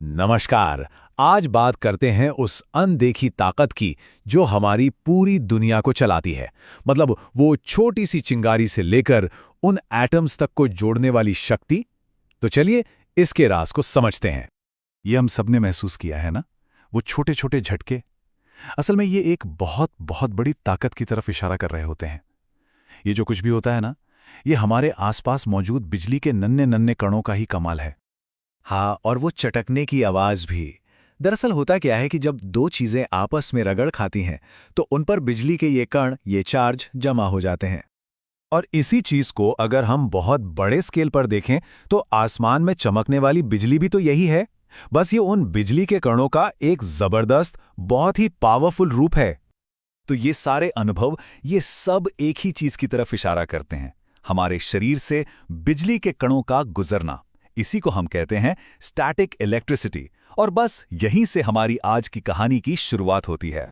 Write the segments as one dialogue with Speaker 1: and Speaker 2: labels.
Speaker 1: नमस्कार। आज बात करते हैं उस अनदेखी ताकत की जो हमारी पूरी दुनिया को चलाती है। मतलब वो छोटी सी चिंगारी से लेकर उन एटम्स तक को जोड़ने वाली शक्ति। तो चलिए इसके राज को समझते हैं।
Speaker 2: ये हम सबने महसूस किया है ना, वो छोटे छोटे झटके। असल में ये एक बहुत बहुत बड़ी ताकत की तरफ इशारा कर रहे होते हैं। ये जो कुछ भी होता है ना, ये हमारे आसपास मौजूद बिजली के नन्हे नन्हे कणों का ही कमाल है।
Speaker 3: हाँ, और वो चटकने की आवाज भी। दरअसल होता क्या है कि जब दो चीजें आपस में रगड़ खाती हैं तो उन पर बिजली के ये कण, ये चार्ज जमा हो जाते हैं।
Speaker 2: और इसी चीज को अगर हम बहुत बड़े स्केल पर देखें तो आसमान में चमकने वाली बिजली भी तो यही है। बस ये उन बिजली के कणों का एक जबरदस्त, बहुत ही पावरफुल रूप है। तो ये सारे अनुभव, ये सब एक ही चीज की तरफ इशारा करते हैं, हमारे शरीर से बिजली के कणों का गुजरना। इसी को हम कहते हैं स्टैटिक इलेक्ट्रिसिटी। और बस यहीं से हमारी आज की कहानी की शुरुआत होती है।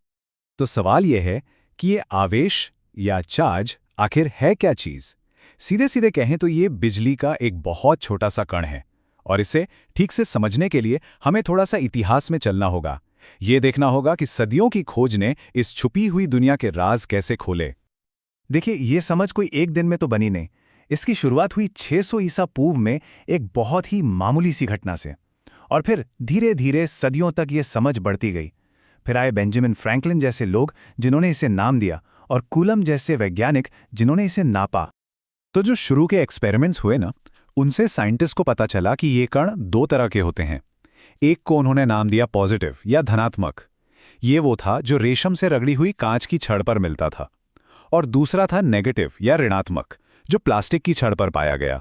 Speaker 1: तो सवाल यह है कि ये आवेश या चार्ज आखिर है क्या चीज? सीधे सीधे कहें तो ये बिजली का एक बहुत छोटा सा कण है। और इसे ठीक से समझने के लिए हमें थोड़ा सा इतिहास में चलना होगा। ये देखना होगा कि सदियों की खोज ने इस छुपी हुई दुनिया के राज कैसे खोले।
Speaker 3: देखिए, ये समझ कोई एक दिन में तो बनी नहीं। इसकी शुरुआत हुई 600 ईसा पूर्व में एक बहुत ही मामूली सी घटना से। और फिर धीरे धीरे सदियों तक ये समझ बढ़ती गई। फिर आए बेंजामिन फ्रैंकलिन जैसे लोग जिन्होंने इसे नाम दिया, और कूलम जैसे वैज्ञानिक जिन्होंने इसे नापा।
Speaker 1: तो जो शुरू के एक्सपेरिमेंट्स हुए ना, उनसे साइंटिस्ट को पता चला कि ये कण दो तरह के होते हैं। एक को उन्होंने नाम दिया पॉजिटिव या धनात्मक। ये वो था जो रेशम से रगड़ी हुई कांच की छड़ पर मिलता था। और दूसरा था नेगेटिव या ऋणात्मक, जो प्लास्टिक की छड़ पर पाया गया।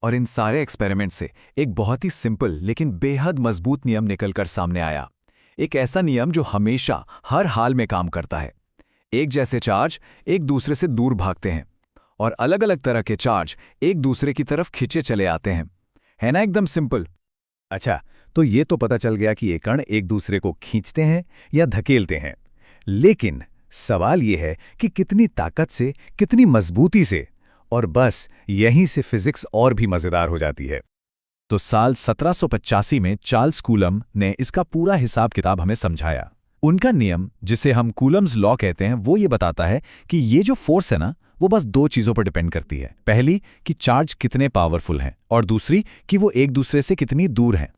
Speaker 3: और इन सारे एक्सपेरिमेंट से एक बहुत ही सिंपल लेकिन बेहद मजबूत नियम निकलकर सामने आया। एक ऐसा नियम जो हमेशा हर हाल में काम करता है। एक जैसे चार्ज एक दूसरे से दूर भागते हैं, और अलग अलग तरह के चार्ज एक दूसरे की तरफ खिंचे चले आते हैं। है ना, एकदम सिंपल।
Speaker 1: अच्छा, तो ये तो पता चल गया कि ये कण एक दूसरे को खींचते हैं या धकेलते हैं। लेकिन सवाल ये है कि कितनी ताकत से, कितनी मजबूती से। और बस यहीं से फिजिक्स और भी मजेदार हो जाती है। तो साल 1785 में चार्ल्स कूलम ने इसका पूरा हिसाब किताब हमें समझाया। उनका नियम, जिसे हम कूलम्स लॉ कहते हैं, वो ये बताता है कि ये जो फोर्स है ना, वो बस दो चीजों पर डिपेंड करती है। पहली कि चार्ज कितने पावरफुल हैं, और दूसरी कि वो एक दूसरे से कितनी दूर हैं।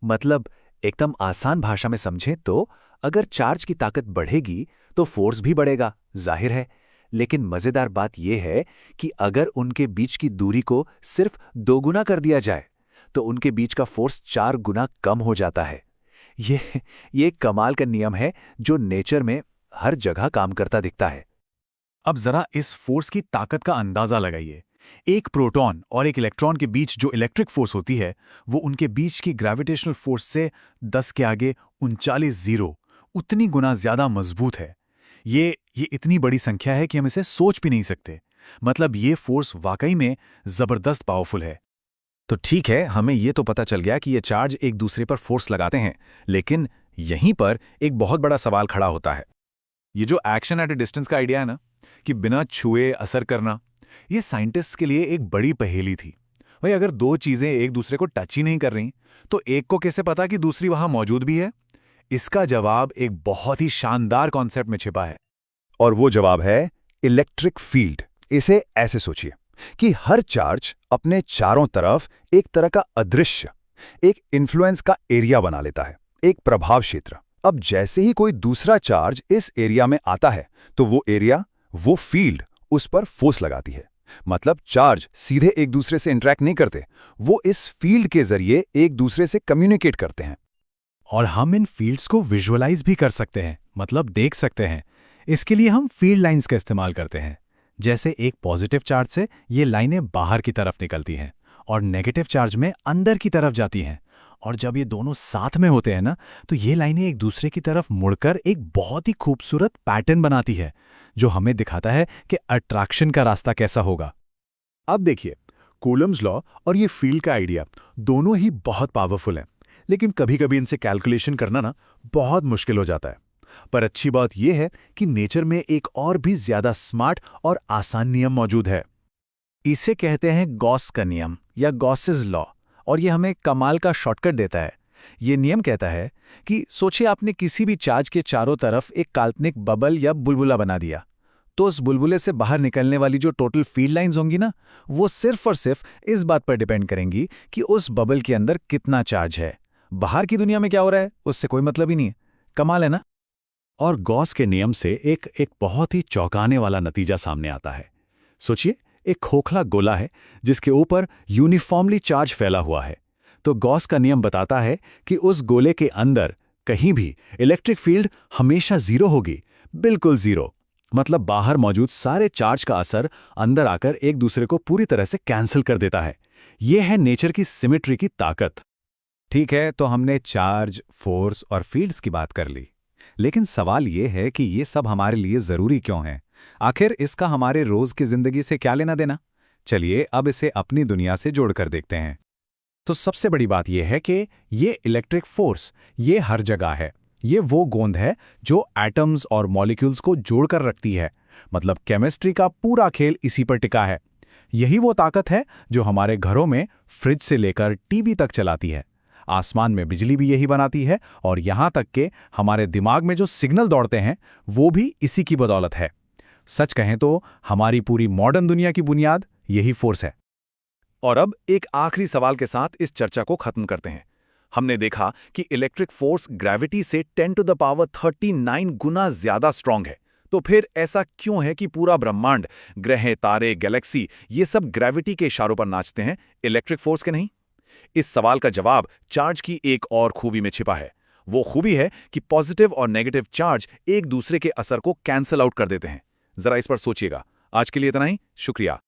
Speaker 3: मतलब एकदम आसान भाषा में समझें तो अगर चार्ज की ताकत बढ़ेगी तो फोर्स भी बढ़ेगा, जाहिर है। लेकिन मजेदार बात यह है कि अगर उनके बीच की दूरी को सिर्फ 2 गुना कर दिया जाए तो उनके बीच का फोर्स 4 गुना कम हो जाता है। ये एक कमाल का नियम है जो नेचर में हर जगह काम करता दिखता है।
Speaker 2: अब जरा इस फोर्स की ताकत का अंदाजा लगाइए। एक प्रोटॉन और एक इलेक्ट्रॉन के बीच जो इलेक्ट्रिक फोर्स होती है, वो उनके बीच की ग्रेविटेशनल फोर्स से 10 के आगे 39 जीरो उतनी गुना ज्यादा मजबूत है। ये इतनी बड़ी संख्या है कि हम इसे सोच भी नहीं सकते। मतलब ये फोर्स वाकई में जबरदस्त पावरफुल है।
Speaker 1: तो ठीक है, हमें ये तो पता चल गया कि ये चार्ज एक दूसरे पर फोर्स लगाते हैं। लेकिन यहीं पर एक बहुत बड़ा सवाल खड़ा होता है।
Speaker 2: ये जो एक्शन एट ए डिस्टेंस का आइडिया है ना, कि बिना छुए असर करना, ये साइंटिस्ट्स के लिए एक बड़ी पहेली थी। भाई, अगर दो चीजें एक दूसरे को टच ही नहीं कर रही तो एक को कैसे पता कि दूसरी वहां मौजूद भी है? इसका जवाब एक बहुत ही शानदार कॉन्सेप्ट में छिपा है।
Speaker 4: और वो जवाब है इलेक्ट्रिक फील्ड। इसे ऐसे सोचिए कि हर चार्ज अपने चारों तरफ एक तरह का अदृश्य, एक इन्फ्लुएंस का एरिया बना लेता है, एक प्रभाव क्षेत्र। अब जैसे ही कोई दूसरा चार्ज इस एरिया में आता है तो वो एरिया, वो फील्ड उस पर फोर्स लगाती है। मतलब चार्ज सीधे एक दूसरे से इंटरैक्ट नहीं करते, वो इस फील्ड के जरिए एक दूसरे से कम्युनिकेट करते हैं।
Speaker 1: और हम इन फील्ड्स को विजुअलाइज भी कर सकते हैं, मतलब देख सकते हैं। इसके लिए हम फील्ड लाइंस का इस्तेमाल करते हैं। जैसे एक पॉजिटिव चार्ज से ये लाइनें बाहर की तरफ निकलती हैं और नेगेटिव चार्ज में अंदर की तरफ जाती हैं। और जब ये दोनों साथ में होते हैं ना, तो ये लाइनें एक दूसरे की तरफ मुड़कर एक बहुत ही खूबसूरत पैटर्न बनाती है, जो हमें दिखाता है कि अट्रैक्शन का रास्ता कैसा होगा।
Speaker 2: अब देखिए, कूलम्स लॉ और ये फील्ड का आइडिया दोनों ही बहुत पावरफुल हैं। लेकिन कभी कभी इनसे कैलकुलेशन करना ना बहुत मुश्किल हो जाता है। पर अच्छी बात यह है कि नेचर में एक और भी ज्यादा स्मार्ट और आसान नियम मौजूद है।
Speaker 3: इसे कहते हैं गॉस का नियम या गॉसेस लॉ। और ये हमें कमाल का शॉर्टकट देता है। ये नियम कहता है कि सोचिए आपने किसी भी चार्ज के चारों तरफ एक काल्पनिक बबल या बुलबुला बना दिया, तो उस बुलबुले से बाहर निकलने वाली जो टोटल फील्ड लाइंस होंगी ना, वो सिर्फ और सिर्फ इस बात पर डिपेंड करेंगी कि उस बबल के अंदर कितना चार्ज है। बाहर की दुनिया में क्या हो रहा है उससे कोई मतलब ही नहीं है। कमाल है ना?
Speaker 2: और गॉस के नियम से एक बहुत ही चौंकाने वाला नतीजा सामने आता है। सोचिए, एक खोखला गोला है जिसके ऊपर यूनिफॉर्मली चार्ज फैला हुआ है। तो गॉस का नियम बताता है कि उस गोले के अंदर कहीं भी इलेक्ट्रिक फील्ड हमेशा जीरो होगी, बिल्कुल जीरो। मतलब बाहर मौजूद सारे चार्ज का असर अंदर आकर एक दूसरे को पूरी तरह से कैंसिल कर देता है। यह है नेचर की सिमेट्री की ताकत।
Speaker 1: ठीक है, तो हमने चार्ज, फोर्स और फील्ड्स की बात कर ली, लेकिन सवाल ये है कि ये सब हमारे लिए ज़रूरी क्यों है? आखिर इसका हमारे रोज़ की ज़िंदगी से क्या लेना देना? चलिए अब इसे अपनी दुनिया से जोड़कर देखते हैं।
Speaker 3: तो सबसे बड़ी बात यह है कि ये इलेक्ट्रिक फोर्स ये हर जगह है। ये वो गोंद है जो एटम्स और मॉलिक्यूल्स को जोड़कर रखती है। मतलब केमिस्ट्री का पूरा खेल इसी पर टिका है। यही वो ताकत है जो हमारे घरों में फ्रिज से लेकर टीवी तक चलाती है। आसमान में बिजली भी यही बनाती है, और यहाँ तक कि हमारे दिमाग में जो सिग्नल दौड़ते हैं वो भी इसी की बदौलत है। सच कहें तो हमारी पूरी मॉडर्न दुनिया की बुनियाद यही फोर्स है।
Speaker 2: और अब एक आखिरी सवाल के साथ इस चर्चा को खत्म करते हैं। हमने देखा कि इलेक्ट्रिक फोर्स ग्रेविटी से 10 टू द पावर 39 गुना ज्यादा स्ट्रांग है। तो फिर ऐसा क्यों है कि पूरा ब्रह्मांड, ग्रह, तारे, गैलेक्सी, ये सब ग्रेविटी के इशारों पर नाचते हैं, इलेक्ट्रिक फोर्स के नहीं? इस सवाल का जवाब चार्ज की एक और खूबी में छिपा है। वो खूबी है कि पॉजिटिव और नेगेटिव चार्ज एक दूसरे के असर को कैंसल आउट कर देते हैं। जरा इस पर सोचिएगा। आज के लिए इतना ही, शुक्रिया।